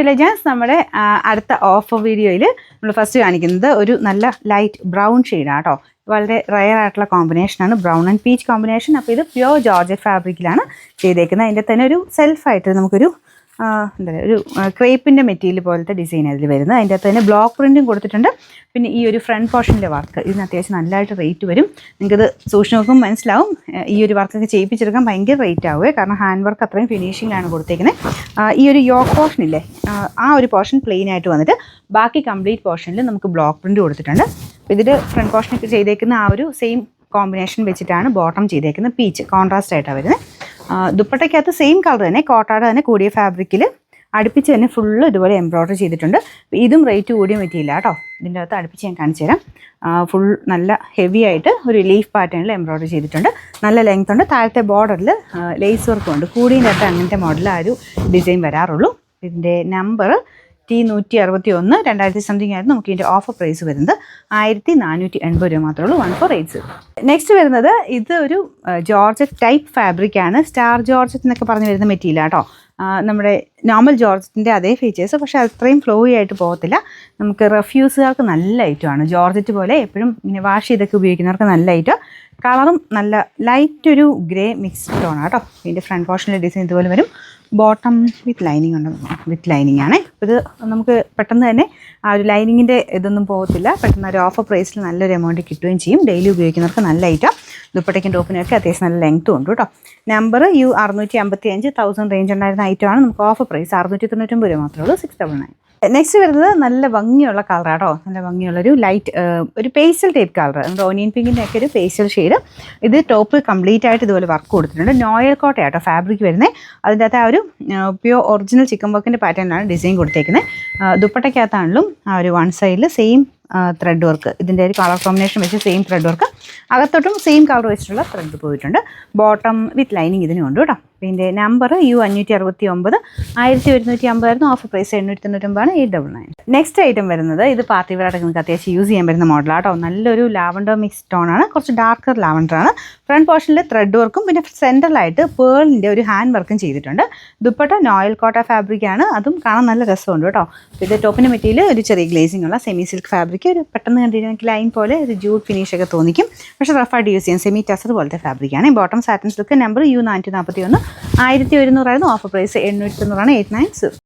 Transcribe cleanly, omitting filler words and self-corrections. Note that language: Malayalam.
വില്ലേജേഴ്സ് നമ്മുടെ അടുത്ത ഓഫർ വീഡിയോയിൽ നമ്മൾ ഫസ്റ്റ് കാണിക്കുന്നത് ഒരു നല്ല ലൈറ്റ് ബ്രൗൺ ഷെയ്ഡാണ് കേട്ടോ. വളരെ റയർ ആയിട്ടുള്ള കോമ്പിനേഷനാണ്, ബ്രൗൺ ആൻഡ് പീച്ച് കോമ്പിനേഷൻ. അപ്പോൾ ഇത് പ്യോർ ജോർജറ്റ് ഫാബ്രിക്കിലാണ് ചെയ്തേക്കുന്നത്. അതിൻ്റെ തന്നെ ഒരു സെൽഫായിട്ട് നമുക്കൊരു എന്താ പറയുക, ഒരു ക്രേപ്പിൻ്റെ മെറ്റീരിയൽ പോലത്തെ ഡിസൈൻ അതിൽ വരുന്നത്. അതിൻ്റെ അകത്ത് തന്നെ ബ്ലോക്ക് പ്രിൻറ്റും കൊടുത്തിട്ടുണ്ട്. പിന്നെ ഈ ഒരു ഫ്രണ്ട് പോർഷനിലെ വർക്ക് ഇതിന് അത്യാവശ്യം നല്ലതായിട്ട് റേറ്റ് വരും. നിങ്ങൾക്കത് സൂക്ഷിച്ച് നോക്കുമ്പോൾ മനസ്സിലാവും. ഈ ഒരു വർക്കൊക്കെ ചെയ്യിപ്പിച്ചെടുക്കാൻ ഭയങ്കര റേറ്റ് ആവുമേ, കാരണം ഹാൻഡ് വർക്ക് അത്രയും ഫിനിഷിംഗിലാണ് കൊടുത്തേക്കുന്നത്. ഈ ഒരു യോക്ക് പോർഷനില്ലേ, ആ ഒരു പോർഷൻ പ്ലെയിൻ ആയിട്ട് വന്നിട്ട് ബാക്കി കംപ്ലീറ്റ് പോർഷനിൽ നമുക്ക് ബ്ലോക്ക് പ്രിൻറ്റ് കൊടുത്തിട്ടുണ്ട്. അപ്പോൾ ഇതിൽ ഫ്രണ്ട് പോർഷനൊക്കെ ചെയ്തേക്കുന്ന ആ ഒരു സെയിം കോമ്പിനേഷൻ വെച്ചിട്ടാണ് ബോട്ടം ചെയ്തേക്കുന്നത്. പീച്ച് കോൺട്രാസ്റ്റ് ആയിട്ടാണ് വരുന്നത്. ദുപ്പട്ടയ്ക്കകത്ത് സെയിം കളർ തന്നെ, കോട്ടാട് തന്നെ കൂടിയ ഫാബ്രിക്കിൽ അടുപ്പിച്ച് തന്നെ ഫുള്ള് ഇതുപോലെ എംബ്രോയ്ഡറി ചെയ്തിട്ടുണ്ട്. ഇതും റേറ്റ് കൂടിയ മെറ്റീരിയൽ കേട്ടോ. ഇതിൻ്റെ അകത്ത് അടുപ്പിച്ച് ഞാൻ കാണിച്ചു തരാം. ഫുൾ നല്ല ഹെവി ആയിട്ട് ഒരു ലീഫ് പാറ്റേണിൽ എംബ്രോയ്ഡറി ചെയ്തിട്ടുണ്ട്. നല്ല ലെങ്ത് ഉണ്ട്. താഴത്തെ ബോർഡറിൽ ലേസ് വർക്കും ഉണ്ട്. കൂടിയതിൻ്റെ അകത്ത് അങ്ങനത്തെ മോഡൽ ആ ഒരു ഡിസൈൻ വരാറുള്ളൂ. ഇതിൻ്റെ നമ്പർ T161 2000 സംതിങ് ആയിരുന്നു. നമുക്ക് ഇതിൻ്റെ ഓഫർ പ്രൈസ് വരുന്നത് 1480 രൂപ മാത്രമേ ഉള്ളൂ. 1480. നെക്സ്റ്റ് വരുന്നത് ഇത് ഒരു ജോർജറ്റ് ടൈപ്പ് ഫാബ്രിക്കാണ്. സ്റ്റാർ ജോർജറ്റ് എന്നൊക്കെ പറഞ്ഞ് വരുന്ന മെറ്റീരിയൽ കേട്ടോ. നമ്മുടെ നോർമൽ ജോർജറ്റിൻ്റെ അതേ ഫീച്ചേഴ്സ്, പക്ഷേ അത്രയും ഫ്ലോയി ആയിട്ട് പോകത്തില്ല. നമുക്ക് റെഫ്യൂസുകാർക്ക് നല്ല ഐറ്റമാണ്. ജോർജറ്റ് പോലെ എപ്പോഴും ഇങ്ങനെ വാഷ് ചെയ്തൊക്കെ ഉപയോഗിക്കുന്നവർക്ക് നല്ല ഐറ്റം. കളറും നല്ല ലൈറ്റ് ഒരു ഗ്രേ മിക്സ്ഡ് ടോണാണ് കേട്ടോ. ഇതിൻ്റെ ഫ്രണ്ട് പോർഷനിലെ ഡിസൈൻ ഇതുപോലെ വരും. ബോട്ടം വിത്ത് ലൈനിങ് ഉണ്ട്, വിത്ത് ലൈനിങ് ആണ്. ഇത് നമുക്ക് പെട്ടെന്ന് തന്നെ ആ ഒരു ലൈനിങ്ങിൻ്റെ ഇതൊന്നും പോകത്തില്ല. പെട്ടെന്ന് ഒരു ഓഫർ പ്രൈസിൽ നല്ലൊരു എമൗണ്ട് കിട്ടുകയും ചെയ്യും. ഡെയിലി ഉപയോഗിക്കുന്നവർക്ക് നല്ല ഐറ്റം. ദുപ്പട്ടയ്ക്കും ടോപ്പിനൊക്കെ അത്യാവശ്യം നല്ല ലെങ്ത്തും ഉണ്ട് കേട്ടോ. നമ്പർ U655 1000 റേഞ്ച് ഉണ്ടായിരുന്ന ഐറ്റമാണ്. നമുക്ക് ഓഫർ പ്രൈസ് 699 രൂപ മാത്രമേ ഉള്ളൂ. 699. നെക്സ്റ്റ് വരുന്നത് നല്ല ഭംഗിയുള്ള കളർ കേട്ടോ. നല്ല ഭംഗിയുള്ളൊരു ലൈറ്റ് ഒരു പേസ്റ്റൽ ടൈപ്പ് കളർ, നമ്മുടെ ഓനിയൻ പിങ്കിൻ്റെ ഒക്കെ ഒരു പേസ്റ്റൽ ഷെയ്ഡ്. ഇത് ടോപ്പ് കംപ്ലീറ്റ് ആയിട്ട് ഇതുപോലെ വർക്ക് കൊടുത്തിട്ടുണ്ട്. നോയൽ കോട്ട കേട്ടോ ഫാബ്രിക് വരുന്നത്. അതിൻ്റെ അകത്ത് ആ ഒരു പ്യോർ ഒറിജിനൽ ചിക്കൻ വർക്കിൻ്റെ പാറ്റേണിലാണ് ഡിസൈൻ കൊടുത്തേക്കുന്നത്. ദുപ്പട്ടയ്ക്കകത്താണെങ്കിലും ആ ഒരു വൺ സൈഡിൽ സെയിം ത്രെഡ് വർക്ക്, ഇതിൻ്റെ ഒരു കളർ കോമ്പിനേഷൻ വെച്ച് സെയിം ത്രെഡ് വർക്ക്, അകത്തോട്ടും സെയിം കളർ വെച്ചിട്ടുള്ള ത്രെഡ് പോയിട്ടുണ്ട്. ബോട്ടം വിത്ത് ലൈനിങ് ഇതിനുണ്ട് കേട്ടോ. ഇതിൻ്റെ നമ്പർ U569 1150 ആയിരുന്നു. Offer price 899 899. നെക്സ്റ്റ് ഐറ്റം വരുന്നത് ഇത് പാർട്ടി വെയറായിട്ട് നിങ്ങൾക്ക് അത്യാവശ്യം യൂസ് ചെയ്യാൻ പറ്റുന്ന മോഡലാണ് കേട്ടോ. നല്ലൊരു ലാവൻഡർ മിക്സ് ടോണാണ്, കുറച്ച് ഡാർക്കർ ലാവൻഡറാണ്. ഫ്രണ്ട് പോർഷനിൽ ത്രെഡ് വർക്കും പിന്നെ സെൻറ്ററിലായിട്ട് പേളിൻ്റെ ഒരു ഹാൻഡ് വർക്കും ചെയ്തിട്ടുണ്ട്. ദുപ്പട്ട നോയൽ കോട്ട ഫാബ്രിക്കാണ്, അതും കാണാൻ നല്ല രസമുണ്ട് കേട്ടോ. ഇത് ടോപ്പിൻ്റെ മെറ്റീരിയൽ ഒരു ചെറിയ ഗ്ലേസിംഗ് ഉള്ള സെമി സിൽക്ക് ഫാബ്രിക്. ഒരു പെട്ടെന്ന് കണ്ടിട്ട് ലൈൻ പോലെ ഒരു ജൂട്ട് ഫിനിഷൊക്കെ തോന്നിക്കും, പക്ഷേ റഫായിട്ട് യൂസ് ചെയ്യാം. സെമി ടസർ പോലത്തെ ഫാബ്രിക്കാണ്. Bottom satin silk. Number U441 1100 ആയിരുന്നു. Offer price 890 890.